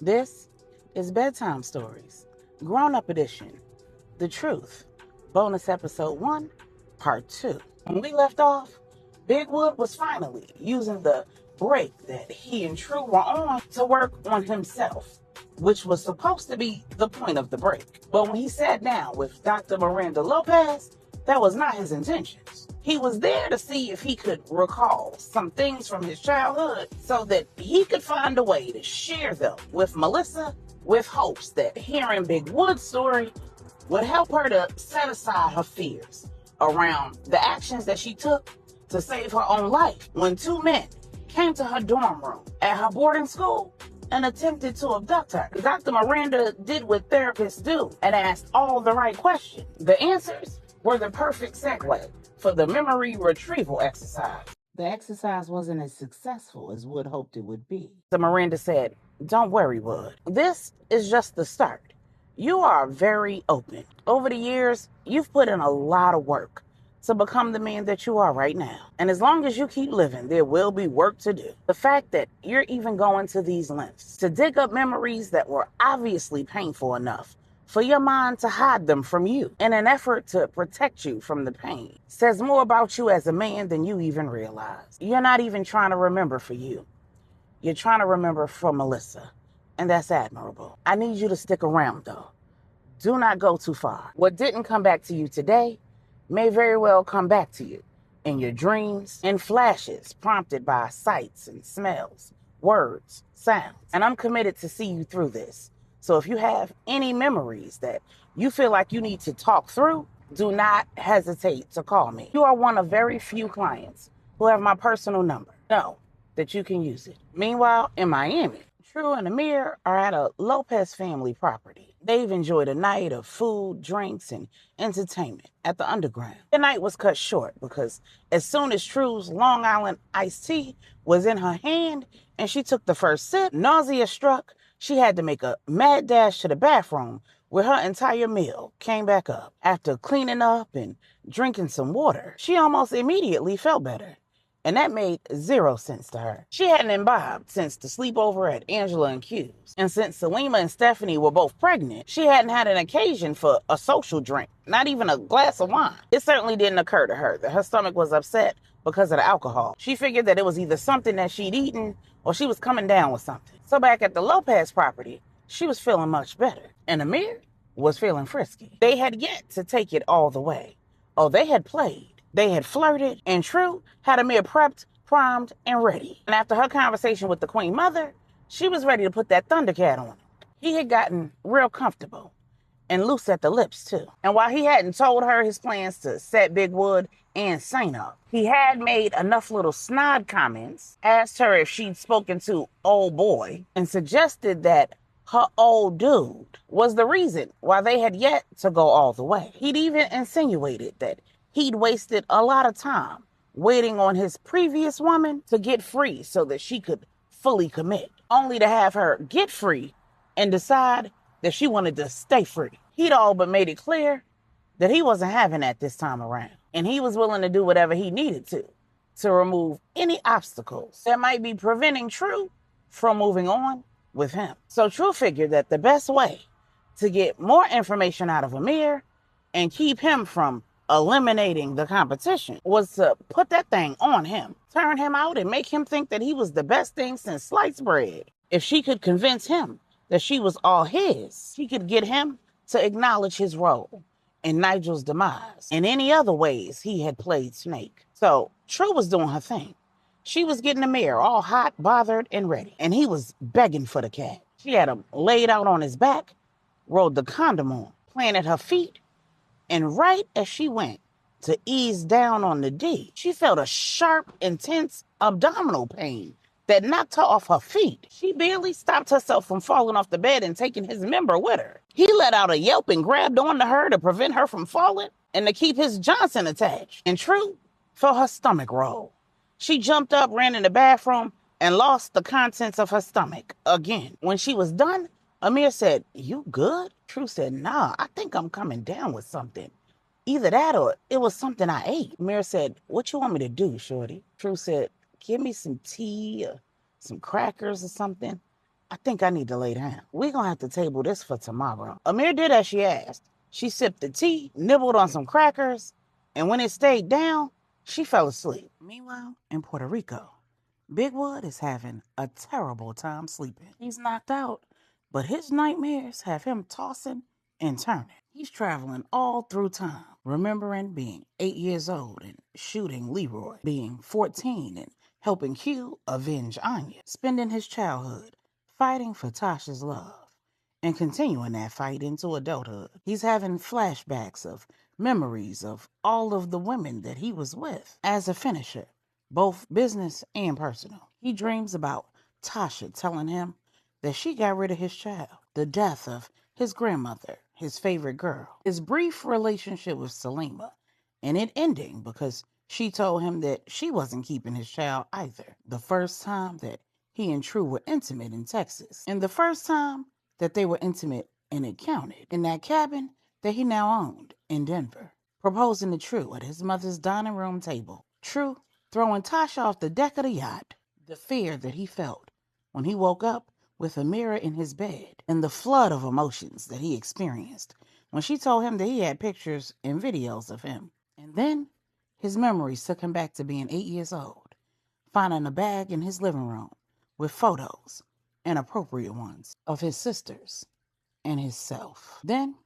This is Bedtime Stories, Grownup Edition, The Truth, Bonus Episode 1, Part 2. When we left off, Big Wood was finally using the break that he and True were on to work on himself, which was supposed to be the point of the break. But when he sat down with Dr. Miranda Lopez, that was not his intentions. He was there to see if he could recall some things from his childhood so that he could find a way to share them with Melissa, with hopes that hearing Big Wood's story would help her to set aside her fears around the actions that she took to save her own life when two men came to her dorm room at her boarding school and attempted to abduct her. Dr. Miranda did what therapists do and asked all the right questions. The answers were the perfect segue for the memory retrieval exercise. The exercise wasn't as successful as Wood hoped it would be. Dr. Miranda said, "Don't worry, Wood. This is just the start. You are very open. Over the years, you've put in a lot of work to become the man that you are right now. And as long as you keep living, there will be work to do. The fact that you're even going to these lengths to dig up memories that were obviously painful enough for your mind to hide them from you in an effort to protect you from the pain says more about you as a man than you even realize. You're not even trying to remember for you. You're trying to remember for Melissa. And that's admirable. I need you to stick around, though. Do not go too far. What didn't come back to you today may very well come back to you in your dreams, in flashes prompted by sights and smells, words, sounds. And I'm committed to see you through this. So if you have any memories that you feel like you need to talk through, do not hesitate to call me. You are one of very few clients who have my personal number. Know that you can use it. Meanwhile, in Miami, True and Amir are at a Lopez family property. They've enjoyed a night of food, drinks, and entertainment at the Underground. The night was cut short because as soon as True's Long Island iced tea was in her hand and she took the first sip, nausea struck. She had to make a mad dash to the bathroom where her entire meal came back up. After cleaning up and drinking some water, she almost immediately felt better. And that made 0 sense to her. She hadn't imbibed since the sleepover at Angela and Q's. And since Salema and Stephanie were both pregnant, she hadn't had an occasion for a social drink, not even a glass of wine. It certainly didn't occur to her that her stomach was upset because of the alcohol. She figured that it was either something that she'd eaten or she was coming down with something. So back at the Lopez property, she was feeling much better. And Amir was feeling frisky. They had yet to take it all the way. Oh, they had played. They had flirted, and True had Amir prepped, primed, and ready. And after her conversation with the Queen Mother, she was ready to put that Thundercat on him. He had gotten real comfortable and loose at the lips, too. And while he hadn't told her his plans to set Big Wood and Saint up, he had made enough little snide comments, asked her if she'd spoken to old boy, and suggested that her old dude was the reason why they had yet to go all the way. He'd even insinuated that he'd wasted a lot of time waiting on his previous woman to get free so that she could fully commit, only to have her get free and decide that she wanted to stay free. He'd all but made it clear that he wasn't having that this time around, and he was willing to do whatever he needed to remove any obstacles that might be preventing True from moving on with him. So True figured that the best way to get more information out of Amir and keep him from eliminating the competition was to put that thing on him, turn him out, and make him think that he was the best thing since sliced bread. If she could convince him that she was all his, she could get him to acknowledge his role in Nigel's demise and any other ways he had played Snake. So True was doing her thing. She was getting Amir all hot, bothered, and ready, and he was begging for the cat. She had him laid out on his back, rolled the condom on, planted her feet, and right as she went to ease down on the D, she felt a sharp, intense abdominal pain that knocked her off her feet. She barely stopped herself from falling off the bed and taking his member with her. He let out a yelp and grabbed onto her to prevent her from falling and to keep his Johnson attached. And True felt her stomach roll. She jumped up, ran in the bathroom, and lost the contents of her stomach again. When she was done, Amir said, "You good?" True said, "Nah, I think I'm coming down with something. Either that or it was something I ate." Amir said, "What you want me to do, shorty?" True said, "Give me some tea or some crackers or something. I think I need to lay down. We gonna have to table this for tomorrow. Amir did as she asked. She sipped the tea, nibbled on some crackers, and when it stayed down, she fell asleep. Meanwhile, in Puerto Rico, Big Wood is having a terrible time sleeping. He's knocked out, but his nightmares have him tossing and turning. He's traveling all through time, remembering being 8 years old and shooting Leroy, being 14 and helping Q avenge Anya, spending his childhood fighting for Tasha's love, and continuing that fight into adulthood. He's having flashbacks of memories of all of the women that he was with as a finisher, both business and personal. He dreams about Tasha telling him that she got rid of his child, the death of his grandmother, his favorite girl, his brief relationship with Salema, and it ending because she told him that she wasn't keeping his child either. The first time that he and True were intimate in Texas, and the first time that they were intimate and it counted in that cabin that he now owned in Denver. Proposing to True at his mother's dining room table. True throwing Tasha off the deck of the yacht. The fear that he felt when he woke up with a mirror in his bed, and the flood of emotions that he experienced when she told him that he had pictures and videos of him. And then his memories took him back to being 8 years old, finding a bag in his living room with photos, inappropriate ones, of his sisters and himself. Then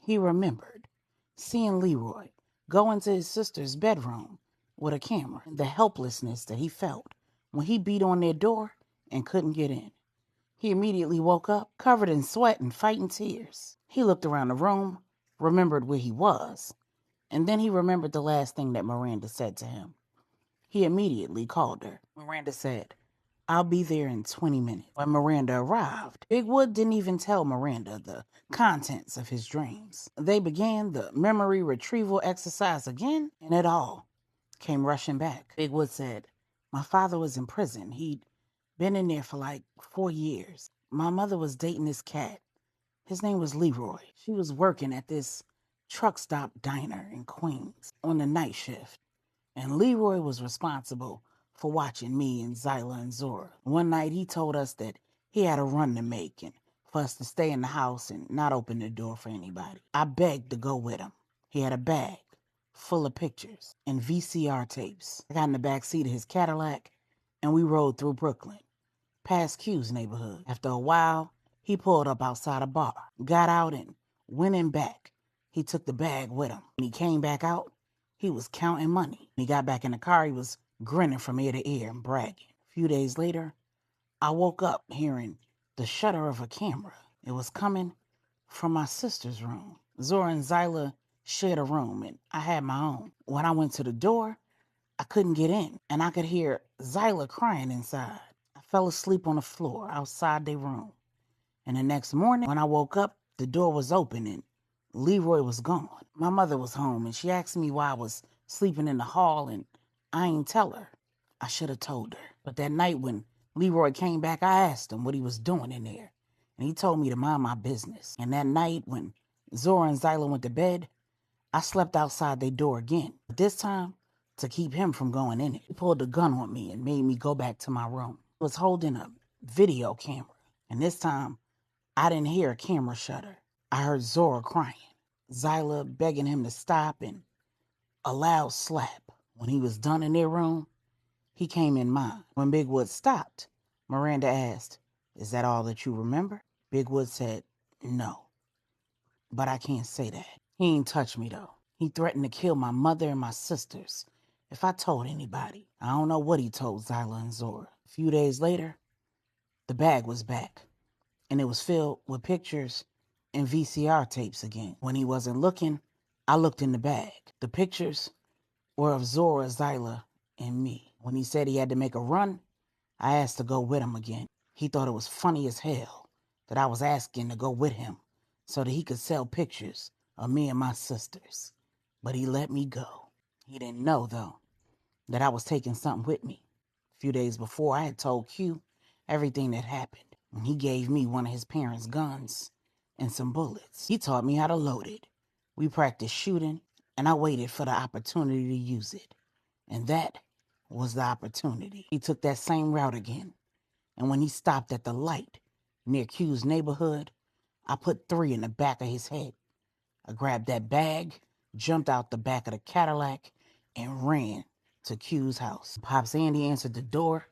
he remembered seeing Leroy go into his sister's bedroom with a camera, and the helplessness that he felt when he beat on their door and couldn't get in. He immediately woke up, covered in sweat and fighting tears. He looked around the room, remembered where he was, and then he remembered the last thing that Miranda said to him. He immediately called her. Miranda said, "I'll be there in 20 minutes. When Miranda arrived, Big Wood didn't even tell Miranda the contents of his dreams. They began the memory retrieval exercise again, and it all came rushing back. Big Wood said, "My father was in prison. He'd been in there for like 4 years. My mother was dating this cat. His name was Leroy. She was working at this truck stop diner in Queens on the night shift. And Leroy was responsible for watching me and Zyla and Zora. One night he told us that he had a run to make and for us to stay in the house and not open the door for anybody. I begged to go with him. He had a bag full of pictures and VCR tapes. I got in the back seat of his Cadillac and we rode through Brooklyn, past Q's neighborhood. After a while, he pulled up outside a bar, got out and went in back. He took the bag with him. When he came back out, he was counting money. When he got back in the car, he was grinning from ear to ear and bragging. A few days later, I woke up hearing the shutter of a camera. It was coming from my sister's room. Zora and Zyla shared a room, and I had my own. When I went to the door, I couldn't get in, and I could hear Zyla crying inside. I fell asleep on the floor outside their room. And the next morning, when I woke up, the door was open and Leroy was gone. My mother was home and she asked me why I was sleeping in the hall and I ain't tell her. I should have told her. But that night when Leroy came back, I asked him what he was doing in there. And he told me to mind my business. And that night when Zora and Zyla went to bed, I slept outside their door again. But this time, to keep him from going in it. He pulled a gun on me and made me go back to my room. He was holding a video camera. And this time, I didn't hear a camera shutter. I heard Zora crying, Zyla begging him to stop, and a loud slap. When he was done in their room, he came in mine. When Big Wood stopped, Miranda asked, "Is that all that you remember?" Big Wood said, "No, but I can't say that. He ain't touched me, though. He threatened to kill my mother and my sisters if I told anybody. I don't know what he told Zyla and Zora." A few days later, the bag was back, and it was filled with pictures and VCR tapes again. When he wasn't looking, I looked in the bag. The pictures were of Zora, Zyla, and me. When he said he had to make a run, I asked to go with him again. He thought it was funny as hell that I was asking to go with him so that he could sell pictures of me and my sisters. But he let me go. He didn't know, though, that I was taking something with me. A few days before, I had told Q everything that happened, and he gave me one of his parents' guns and some bullets. He taught me how to load it. We practiced shooting, and I waited for the opportunity to use it. And that was the opportunity. He took that same route again, and when he stopped at the light, near Q's neighborhood. I put 3 in the back of his head. I grabbed that bag, jumped out the back of the Cadillac, and ran to Q's house. Pops Andy answered the door.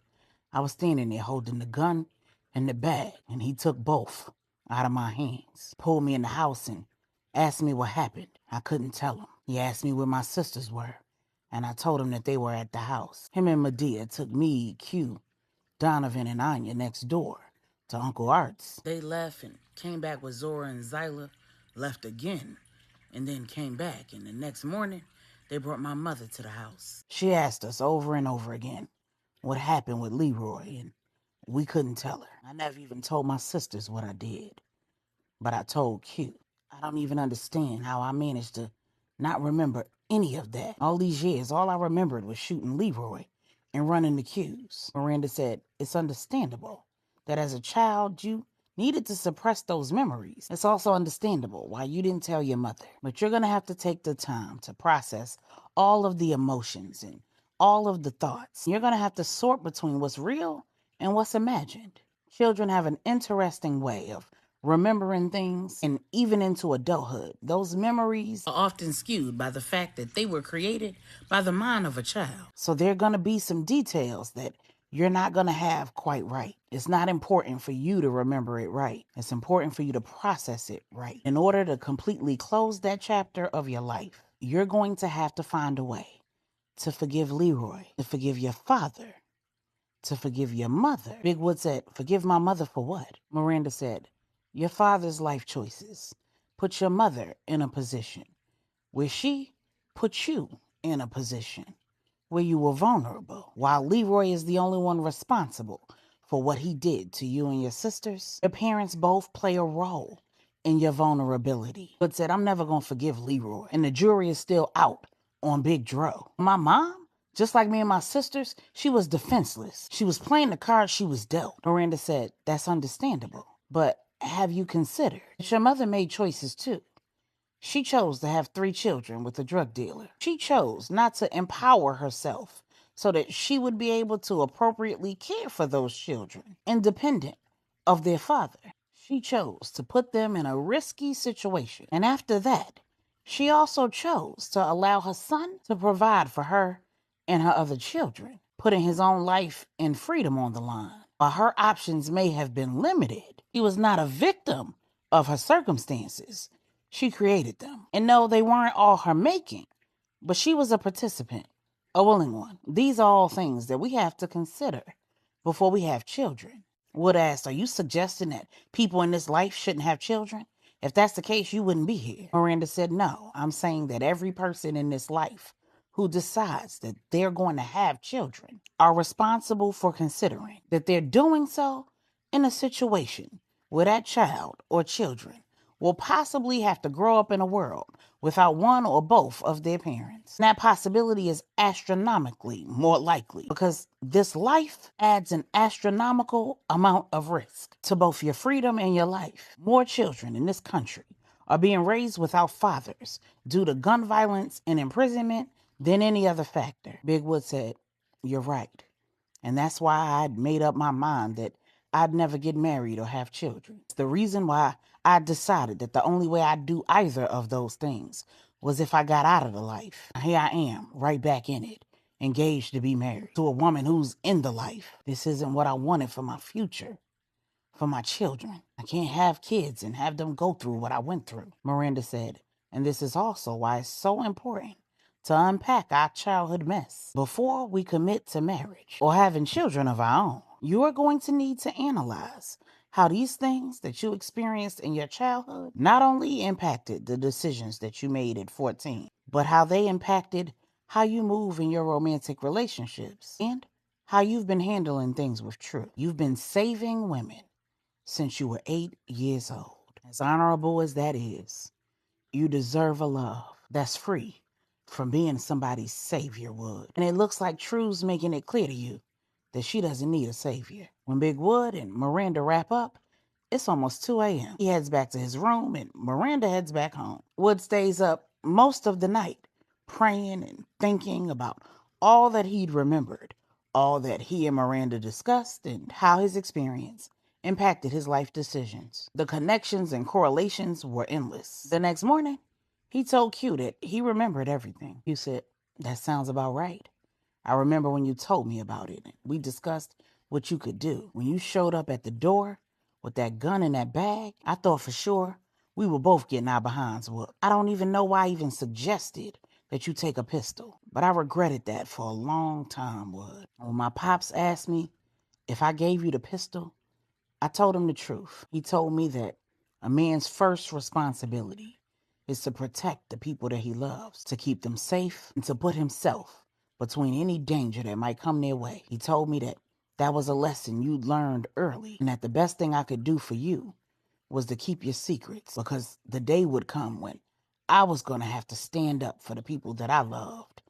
I was standing there holding the gun and the bag, and he took both out of my hands, pulled me in the house, and asked me what happened. I couldn't tell him. He asked me where my sisters were, and I told him that they were at the house. Him and Medea took me, Q, Donovan, and Anya next door to Uncle Art's. They left and came back with Zora and Zyla, left again, and then came back. And the next morning, they brought my mother to the house. She asked us over and over again what happened with Leroy, and we couldn't tell her. I never even told my sisters what I did, but I told Q. I don't even understand how I managed to not remember any of that. All these years, all I remembered was shooting Leroy and running the Q's. Miranda said, it's understandable that as a child, you needed to suppress those memories. It's also understandable why you didn't tell your mother. But you're going to have to take the time to process all of the emotions and all of the thoughts. You're going to have to sort between what's real and what's imagined. Children have an interesting way of remembering things, and even into adulthood, those memories are often skewed by the fact that they were created by the mind of a child. So there are going to be some details that you're not going to have quite right. It's not important for you to remember it right. It's important for you to process it right. In order to completely close that chapter of your life, you're going to have to find a way to forgive Leroy, to forgive your father, to forgive your mother. Big Wood said, forgive my mother for what? Miranda said, your father's life choices put your mother in a position where she put you in a position where you were vulnerable, while Leroy is the only one responsible for what he did to you and your sisters. Your parents both play a role in your vulnerability. But said, I'm never going to forgive Leroy, and the jury is still out on Big Dro. My mom, just like me and my sisters, she was defenseless. She was playing the cards she was dealt. Miranda said, that's understandable. But have you considered that your mother made choices too? She chose to have 3 children with a drug dealer. She chose not to empower herself so that she would be able to appropriately care for those children, independent of their father. She chose to put them in a risky situation. And after that, she also chose to allow her son to provide for her and her other children, putting his own life and freedom on the line. While her options may have been limited, he was not a victim of her circumstances. She created them. And no, they weren't all her making, but she was a participant, a willing one. These are all things that we have to consider before we have children. Wood asked, are you suggesting that people in this life shouldn't have children? If that's the case, you wouldn't be here. Miranda said, no, I'm saying that every person in this life who decides that they're going to have children are responsible for considering that they're doing so in a situation where that child or children will possibly have to grow up in a world without one or both of their parents. And that possibility is astronomically more likely because this life adds an astronomical amount of risk to both your freedom and your life. More children in this country are being raised without fathers due to gun violence and imprisonment than any other factor. Big Wood said, you're right. And that's why I'd made up my mind that I'd never get married or have children. It's the reason why I decided that the only way I'd do either of those things was if I got out of the life. Here I am, right back in it, engaged to be married to a woman who's in the life. This isn't what I wanted for my future, for my children. I can't have kids and have them go through what I went through. Miranda said, and this is also why it's so important to unpack our childhood mess before we commit to marriage or having children of our own. You are going to need to analyze how these things that you experienced in your childhood not only impacted the decisions that you made at 14, but how they impacted how you move in your romantic relationships and how you've been handling things with truth. You've been saving women since you were 8 years old. As honorable as that is, you deserve a love that's free from being somebody's savior, Wood. And it looks like True's making it clear to you that she doesn't need a savior. When Big Wood and Miranda wrap up, it's almost 2 a.m. He heads back to his room and Miranda heads back home. Wood stays up most of the night, praying and thinking about all that he'd remembered, all that he and Miranda discussed, and how his experience impacted his life decisions. The connections and correlations were endless. The next morning, he told Q that he remembered everything. Q said, "That sounds about right. I remember when you told me about it. We discussed what you could do. When you showed up at the door with that gun in that bag, I thought for sure we were both getting our behinds whooped. I don't even know why I even suggested that you take a pistol, but I regretted that for a long time, Wood. When my pops asked me if I gave you the pistol, I told him the truth. He told me that a man's first responsibility is to protect the people that he loves, to keep them safe, and to put himself between any danger that might come their way. He told me that that was a lesson you learned early, and that the best thing I could do for you was to keep your secrets, because the day would come when I was going to have to stand up for the people that I loved,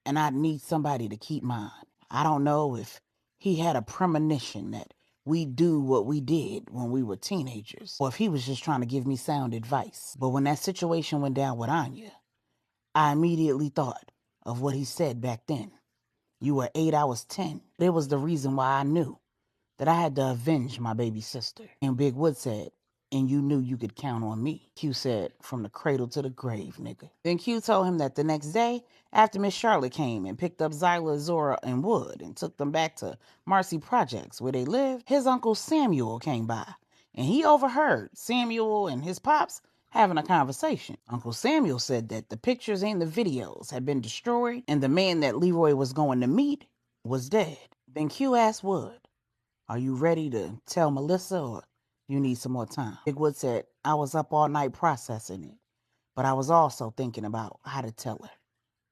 and I'd need somebody to keep mine. I don't know if he had a premonition that we'd do what we did when we were teenagers, or if he was just trying to give me sound advice. But when that situation went down with Anya, I immediately thought of what he said back then. You were 8, I was 10. It was the reason why I knew that I had to avenge my baby sister." And Big Wood said, "And you knew you could count on me." Q said, "From the cradle to the grave, nigga." Then Q told him that the next day, after Miss Charlotte came and picked up Zyla, Zora, and Wood and took them back to Marcy Projects where they lived, his uncle Samuel came by, and he overheard Samuel and his pops having a conversation. Uncle Samuel said that the pictures and the videos had been destroyed, and the man that Leroy was going to meet was dead. Then Q asked Wood, "Are you ready to tell Melissa, or you need some more time?" Big Wood said, "I was up all night processing it, but I was also thinking about how to tell her.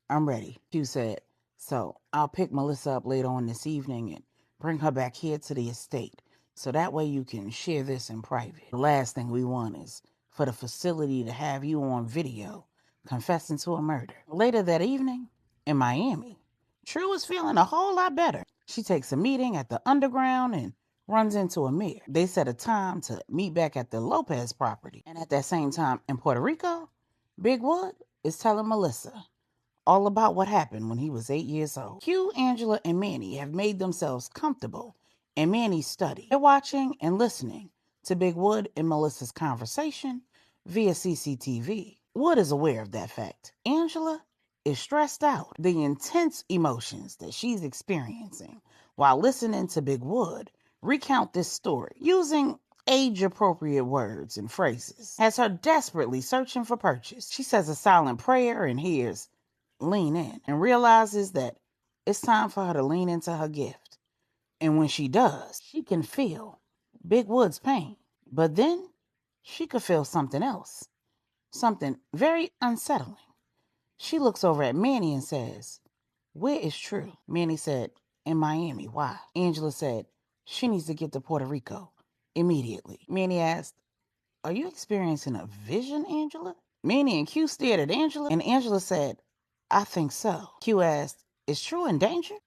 I'm ready." Q said, "So I'll pick Melissa up later on this evening and bring her back here to the estate, so that way you can share this in private. The last thing we want is for the facility to have you on video confessing to a murder." Later that evening, in Miami, True was feeling a whole lot better. She takes a meeting at the Underground and runs into Amir. They set a time to meet back at the Lopez property. And at that same time in Puerto Rico, Big Wood is telling Melissa all about what happened when he was 8 years old. Q, Angela, and Manny have made themselves comfortable in Manny's study. They're watching and listening to Big Wood and Melissa's conversation via CCTV. Wood is aware of that fact. Angela is stressed out. The intense emotions that she's experiencing while listening to Big Wood recount this story using age-appropriate words and phrases has her desperately searching for purchase. She says a silent prayer and hears "lean in" and realizes that it's time for her to lean into her gift. And when she does, she can feel Big Wood's pain. But then she could feel something else, something very unsettling. She looks over at Manny and says, "Where is True?" Manny said, "In Miami." "Why?" Angela said, "She needs to get to Puerto Rico immediately." Manny asked, "Are you experiencing a vision, Angela?" Manny and Q stared at Angela, and Angela said, "I think so." Q asked, "Is True in danger?"